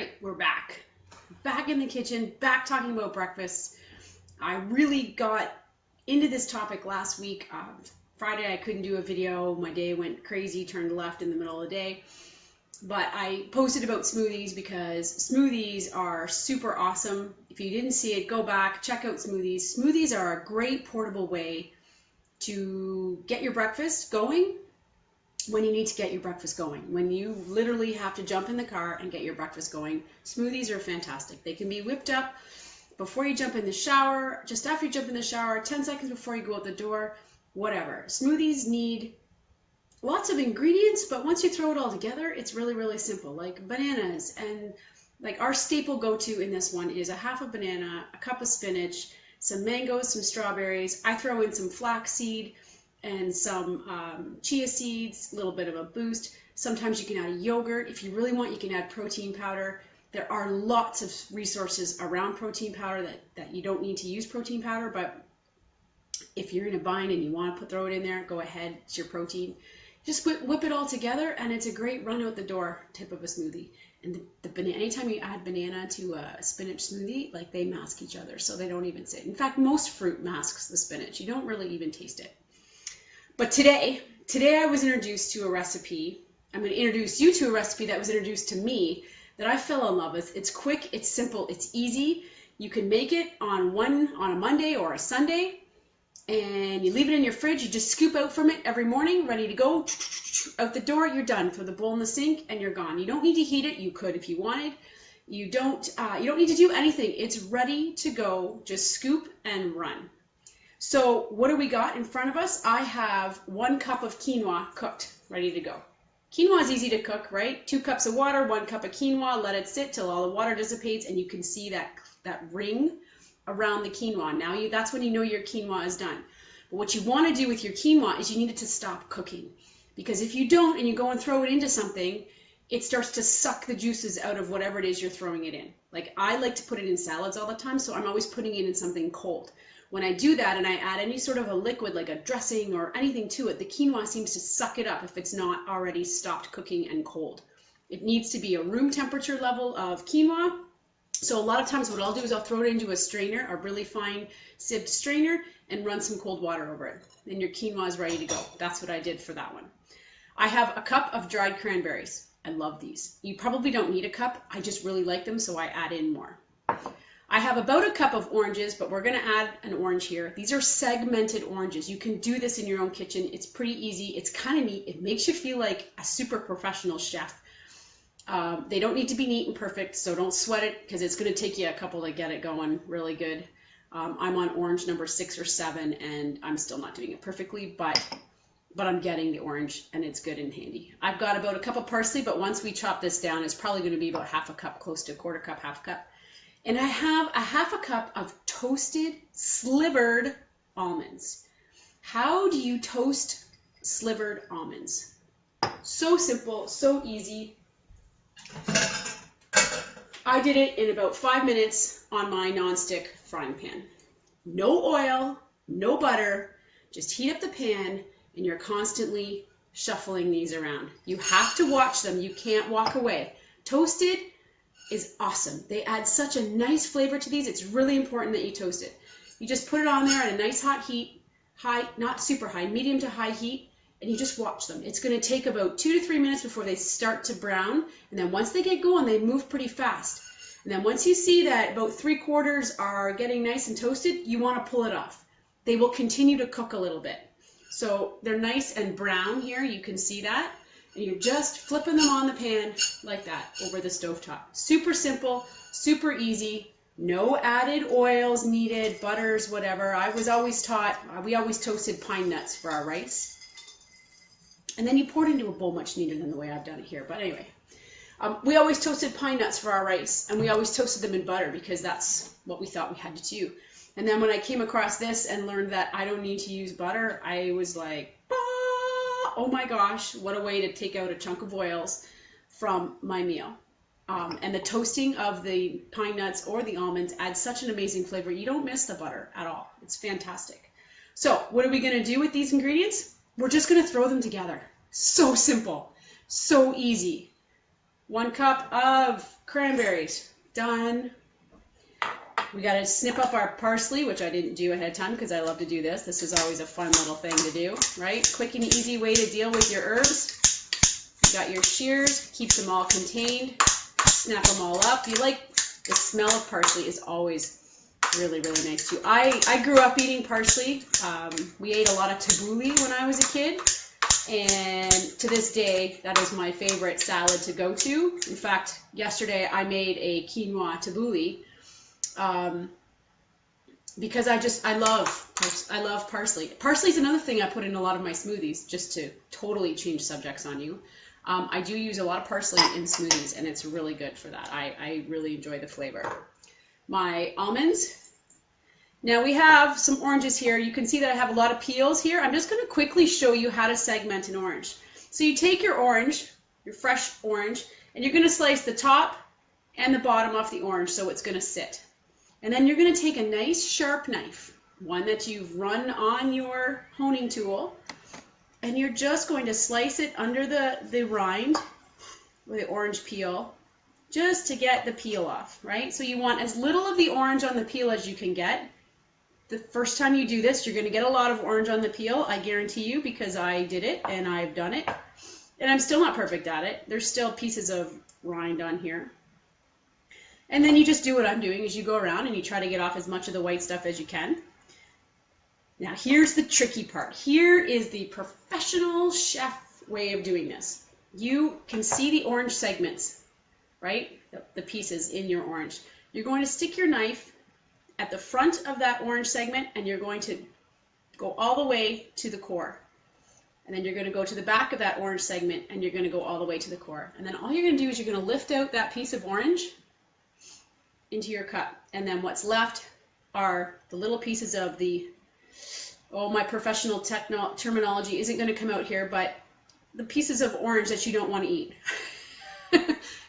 right, we're back. Back in the kitchen, back talking about breakfast. I really got into this topic last week. Friday I couldn't do a video. My day went crazy, turned left in the middle of the day. But I posted about smoothies because smoothies are super awesome. If you didn't see it, go back, check out smoothies. Smoothies are a great portable way to get your breakfast going when you need to get your breakfast going. When you literally have to jump in the car and get your breakfast going, smoothies are fantastic. They can be whipped up before you jump in the shower, just after you jump in the shower, 10 seconds before you go out the door, whatever. Smoothies need lots of ingredients, but once you throw it all together, it's really, really simple. Like bananas, and like our staple go-to in this one is a half a banana, a cup of spinach, some mangoes, some strawberries. I throw in some flaxseed and some chia seeds, a little bit of a boost. Sometimes you can add a yogurt. If you really want, you can add protein powder. There are lots of resources around protein powder that you don't need to use protein powder, but if you're in a bind and you want to throw it in there, go ahead, it's your protein. Just whip it all together, and it's a great run out the door type of a smoothie. And the banana, anytime you add banana to a spinach smoothie, like they mask each other, so they don't even sit. In fact, most fruit masks the spinach. You don't really even taste it. But today I was introduced to a recipe. I'm going to introduce you to a recipe that was introduced to me that I fell in love with. It's quick, it's simple, it's easy. You can make it on a Monday or a Sunday, and you leave it in your fridge. You just scoop out from it every morning, ready to go. Out the door, you're done. Throw the bowl in the sink, and you're gone. You don't need to heat it. You could if you wanted. You don't need to do anything. It's ready to go. Just scoop and run. So what do we got in front of us? I have 1 cup of quinoa cooked, ready to go. Quinoa is easy to cook, right? 2 cups of water, 1 cup of quinoa, let it sit till all the water dissipates, and you can see that ring around the quinoa. Now that's when you know your quinoa is done. But what you want to do with your quinoa is you need it to stop cooking. Because if you don't and you go and throw it into something, it starts to suck the juices out of whatever it is you're throwing it in. Like I like to put it in salads all the time, so I'm always putting it in something cold. When I do that and I add any sort of a liquid like a dressing or anything to it, the quinoa seems to suck it up if it's not already stopped cooking and cold. It needs to be a room temperature level of quinoa. So a lot of times what I'll do is I'll throw it into a strainer, a really fine sieved strainer, and run some cold water over it. And your quinoa is ready to go. That's what I did for that one. I have a cup of dried cranberries. I love these. You probably don't need a cup. I just really like them, so I add in more. I have about a cup of oranges, but we're going to add an orange here. These are segmented oranges. You can do this in your own kitchen. It's pretty easy. It's kind of neat. It makes you feel like a super professional chef. They don't need to be neat and perfect, so don't sweat it because it's going to take you a couple to get it going really good. I'm on orange number 6 or 7, and I'm still not doing it perfectly, but I'm getting the orange, and it's good and handy. I've got about a cup of parsley, but once we chop this down, it's probably going to be about half a cup, close to a quarter cup, half cup. And I have a half a cup of toasted, slivered almonds. How do you toast slivered almonds? So simple, so easy. I did it in about 5 minutes on my nonstick frying pan. No oil, no butter, just heat up the pan, and you're constantly shuffling these around. You have to watch them. You can't walk away. Toasted is awesome. They add such a nice flavor to these. It's really important that you toast it. You just put it on there at a nice hot heat, high, not super high, medium to high heat, and you just watch them. It's going to take about 2 to 3 minutes before they start to brown, and then once they get going, they move pretty fast. And then once you see that about 3/4 are getting nice and toasted, you want to pull it off. They will continue to cook a little bit. So they're nice and brown here, you can see that. And you're just flipping them on the pan like that over the stovetop. Super simple, super easy, no added oils needed, butters, whatever. I was always taught, we always toasted pine nuts for our rice. And then you pour it into a bowl much neater than the way I've done it here. But anyway, we always toasted pine nuts for our rice, and we always toasted them in butter because that's what we thought we had to do. And then when I came across this and learned that I don't need to use butter, I was like, oh my gosh, what a way to take out a chunk of oils from my meal. And the toasting of the pine nuts or the almonds adds such an amazing flavor. You don't miss the butter at all. It's fantastic. So what are we going to do with these ingredients? We're just going to throw them together. So simple, so easy. 1 cup of cranberries. Done. We got to snip up our parsley, which I didn't do ahead of time because I love to do this. This is always a fun little thing to do, right? Quick and easy way to deal with your herbs. You got your shears, keep them all contained, snap them all up. You like the smell of parsley is always really, really nice too. I grew up eating parsley. We ate a lot of tabbouleh when I was a kid, and to this day, that is my favorite salad to go to. In fact, yesterday I made a quinoa tabbouleh. Because I love parsley. Parsley is another thing I put in a lot of my smoothies, just to totally change subjects on you. I do use a lot of parsley in smoothies, and it's really good for that. I really enjoy the flavor. My almonds. Now we have some oranges here. You can see that I have a lot of peels here. I'm just going to quickly show you how to segment an orange. So you take your orange, your fresh orange, and you're going to slice the top and the bottom off the orange so it's going to sit. And then you're going to take a nice sharp knife, one that you've run on your honing tool, and you're just going to slice it under the rind, the orange peel, just to get the peel off, right? So you want as little of the orange on the peel as you can get. The first time you do this, you're going to get a lot of orange on the peel, I guarantee you, because I did it and I've done it. And I'm still not perfect at it. There's still pieces of rind on here. And then you just do what I'm doing, is you go around and you try to get off as much of the white stuff as you can. Now here's the tricky part. Here is the professional chef way of doing this. You can see the orange segments, right? The pieces in your orange. You're going to stick your knife at the front of that orange segment, and you're going to go all the way to the core. And then you're going to go to the back of that orange segment, and you're going to go all the way to the core. And then all you're going to do is you're going to lift out that piece of orange into your cup. And then what's left are the little pieces of the, oh, my professional terminology isn't going to come out here, but the pieces of orange that you don't want to eat.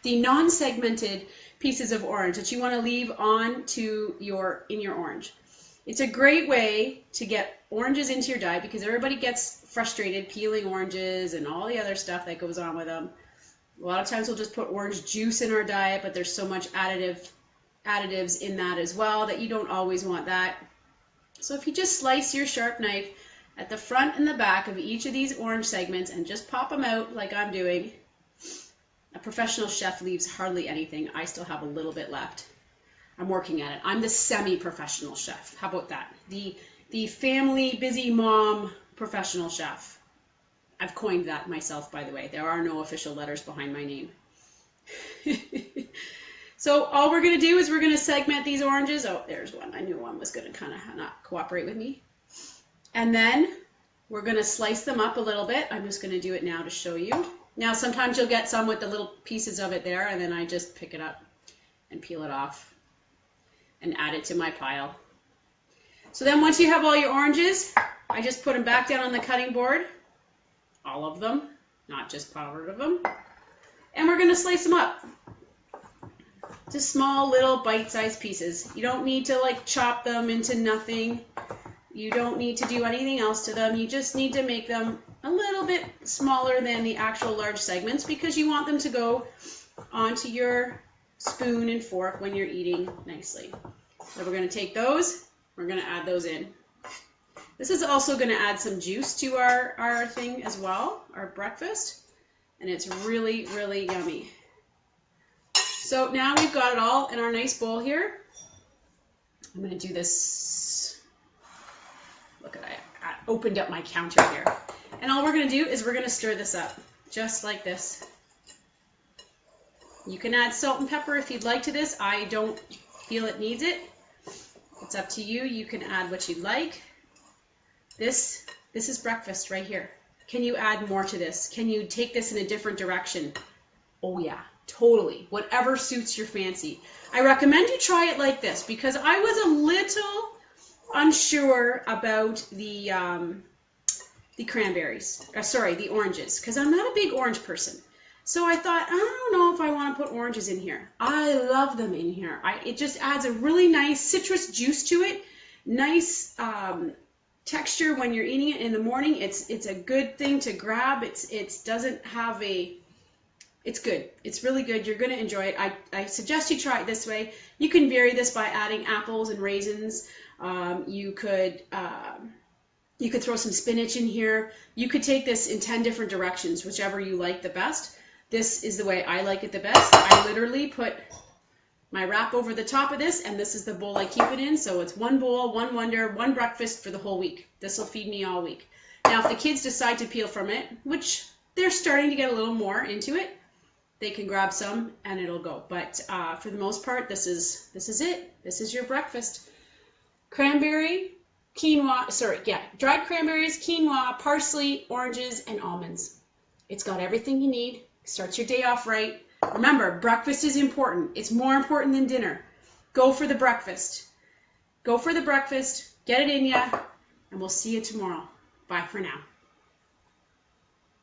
The non-segmented pieces of orange that you want to leave on to in your orange. It's a great way to get oranges into your diet because everybody gets frustrated peeling oranges and all the other stuff that goes on with them. A lot of times we'll just put orange juice in our diet, but there's so much additives in that as well that you don't always want that. So if you just slice your sharp knife at the front and the back of each of these orange segments and just pop them out like I'm doing, a professional chef leaves hardly anything. I still have a little bit left. I'm working at it. I'm the semi-professional chef. How about that? The family busy mom professional chef. I've coined that myself, by the way. There are no official letters behind my name. So all we're going to do is we're going to segment these oranges. Oh, there's one. I knew one was going to kind of not cooperate with me. And then we're going to slice them up a little bit. I'm just going to do it now to show you. Now, sometimes you'll get some with the little pieces of it there, and then I just pick it up and peel it off and add it to my pile. So then once you have all your oranges, I just put them back down on the cutting board, all of them, not just part of them, and we're going to slice them up. Just small little bite-sized pieces. You don't need to like chop them into nothing. You don't need to do anything else to them. You just need to make them a little bit smaller than the actual large segments because you want them to go onto your spoon and fork when you're eating nicely. So we're going to take those, we're going to add those in. This is also going to add some juice to our thing as well, our breakfast, and it's really, really yummy. So now we've got it all in our nice bowl here. I'm going to do this. Look at that. I opened up my counter here. And all we're going to do is we're going to stir this up, just like this. You can add salt and pepper if you'd like to this. I don't feel it needs it. It's up to you. You can add what you'd like. This is breakfast right here. Can you add more to this? Can you take this in a different direction? Oh yeah, totally. Whatever suits your fancy. I recommend you try it like this because I was a little unsure about the cranberries, the oranges, because I'm not a big orange person. So I thought, I don't know if I want to put oranges in here. I love them in here. It just adds a really nice citrus juice to it. Nice texture when you're eating it in the morning. It's a good thing to grab. It doesn't have a It's good. It's really good. You're going to enjoy it. I suggest you try it this way. You can vary this by adding apples and raisins. You could throw some spinach in here. You could take this in 10 different directions, whichever you like the best. This is the way I like it the best. I literally put my wrap over the top of this, and this is the bowl I keep it in. So it's one bowl, one wonder, one breakfast for the whole week. This will feed me all week. Now, if the kids decide to peel from it, which they're starting to get a little more into it, they can grab some and it'll go. But for the most part, this is it. This is your breakfast. Cranberry, quinoa, dried cranberries, quinoa, parsley, oranges, and almonds. It's got everything you need. Starts your day off right. Remember, breakfast is important. It's more important than dinner. Go for the breakfast. Go for the breakfast. Get it in ya, and we'll see you tomorrow. Bye for now.